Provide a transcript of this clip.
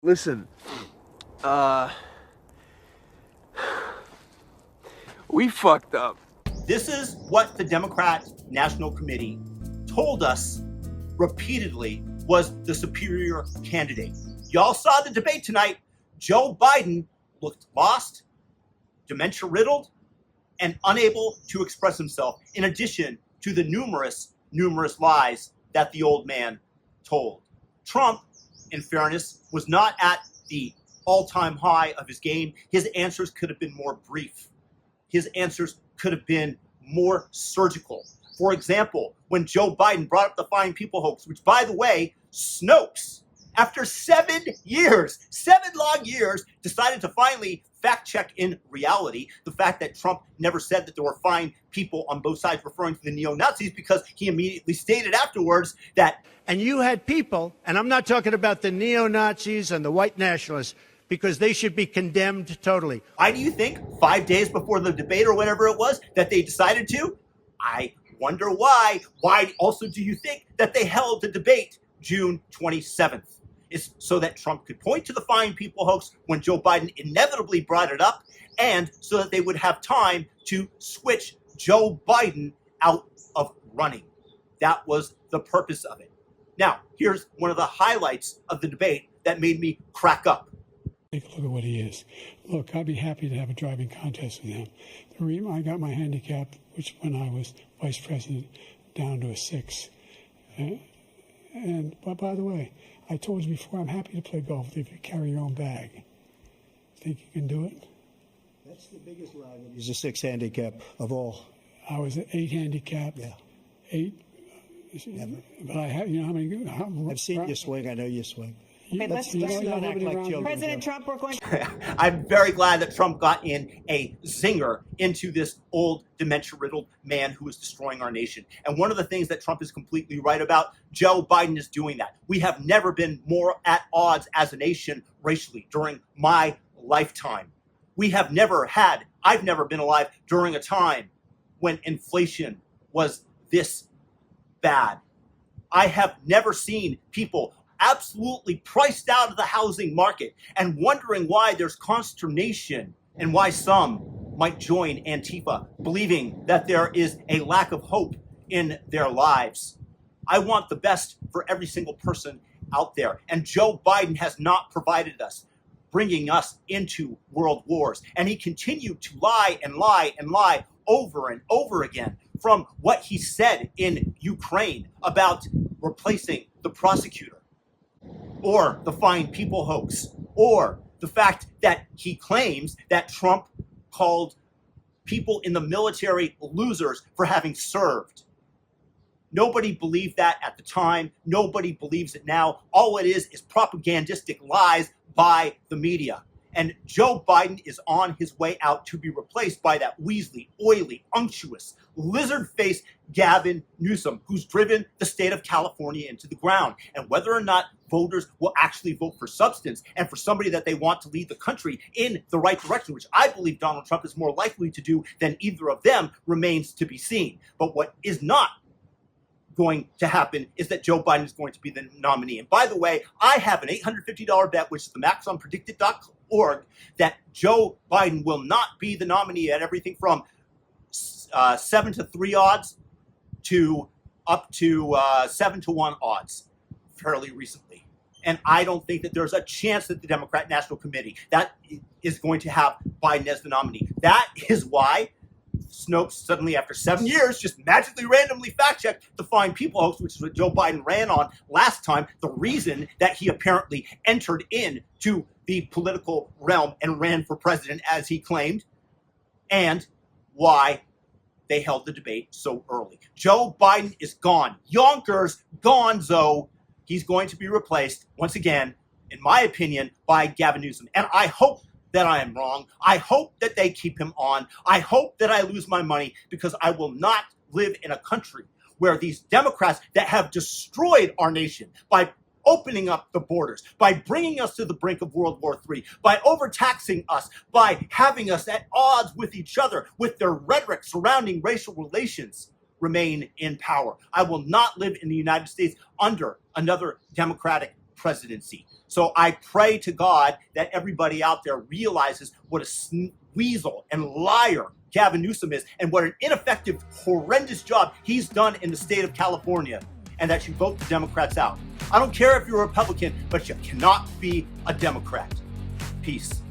Listen, we fucked up. This is what the Democrat National Committee told us repeatedly was the superior candidate. Y'all saw the debate tonight. Joe Biden looked lost, dementia-riddled, and unable to express himself, in addition to the numerous lies that the old man told. Trump, in fairness, was not at the all-time high of his game. His answers could have been more brief. His answers could have been more surgical. For example, when Joe Biden brought up the Fine People hoax, which, by the way, Snopes, after 7 years, 7 long years, decided to finally fact check in reality the fact that Trump never said that there were fine people on both sides, referring to the neo-Nazis, because he immediately stated afterwards that. And you had people, and I'm not talking about the neo-Nazis and the white nationalists, because they should be condemned totally. Why do you think 5 days before the debate or whatever it was that they decided to? I wonder why. Why also do you think that they held the debate June 27th? It's so that Trump could point to the Fine People hoax when Joe Biden inevitably brought it up, and so that they would have time to switch Joe Biden out of running. That was the purpose of it. Now, here's one of the highlights of the debate that made me crack up. Take a look at what he is. Look, I'd be happy to have a driving contest with him. The reason I got my handicap, which when I was vice president, down to a 6. But by the way, I told you before, I'm happy to play golf if you carry your own bag. Think you can do it? That's the biggest lie. He's a 6 handicap of all. I was an 8 handicap. Yeah. 8. Yeah. But I have, you know how many? I've seen you swing. I know you swing. Okay, let's not act like children. President Trump, we're going I'm very glad that Trump got in a zinger into this old dementia-riddled man who is destroying our nation. And one of the things that Trump is completely right about, Joe Biden is doing that. We have never been more at odds as a nation racially during my lifetime. I've never been alive during a time when inflation was this bad. I have never seen people absolutely priced out of the housing market and wondering why there's consternation and why some might join Antifa, believing that there is a lack of hope in their lives. I want the best for every single person out there. And Joe Biden has not provided us, bringing us into world wars. And he continued to lie and lie and lie over and over again, from what he said in Ukraine about replacing the prosecutor, or the Fine People hoax, or the fact that he claims that Trump called people in the military losers for having served. Nobody believed that at the time. Nobody believes it now. All it is propagandistic lies by the media. And Joe Biden is on his way out to be replaced by that weaselly, oily, unctuous, lizard-faced Gavin Newsom, who's driven the state of California into the ground. And whether or not voters will actually vote for substance and for somebody that they want to lead the country in the right direction, which I believe Donald Trump is more likely to do than either of them, remains to be seen. But what is not going to happen is that Joe Biden is going to be the nominee. And by the way, I have an $850 bet, which is the max on predicted.org, that Joe Biden will not be the nominee at everything from 7-3 odds to up to 7-1 odds fairly recently. And I don't think that there's a chance that the Democrat National Committee that is going to have Biden as the nominee. That is why Snopes suddenly, after 7 years, just magically randomly fact-checked the Fine People hoax, which is what Joe Biden ran on last time, the reason that he apparently entered into the political realm and ran for president, as he claimed, and why they held the debate so early. Joe Biden is gone. Yonkers, Gonzo. He's going to be replaced, once again, in my opinion, by Gavin Newsom. And I hope that I am wrong. I hope that they keep him on. I hope that I lose my money, because I will not live in a country where these Democrats that have destroyed our nation by opening up the borders, by bringing us to the brink of World War III, by overtaxing us, by having us at odds with each other, with their rhetoric surrounding racial relations, remain in power. I will not live in the United States under another Democratic presidency. So I pray to God that everybody out there realizes what a weasel and liar Gavin Newsom is, and what an ineffective, horrendous job he's done in the state of California, and that you vote the Democrats out. I don't care if you're a Republican, but you cannot be a Democrat. Peace.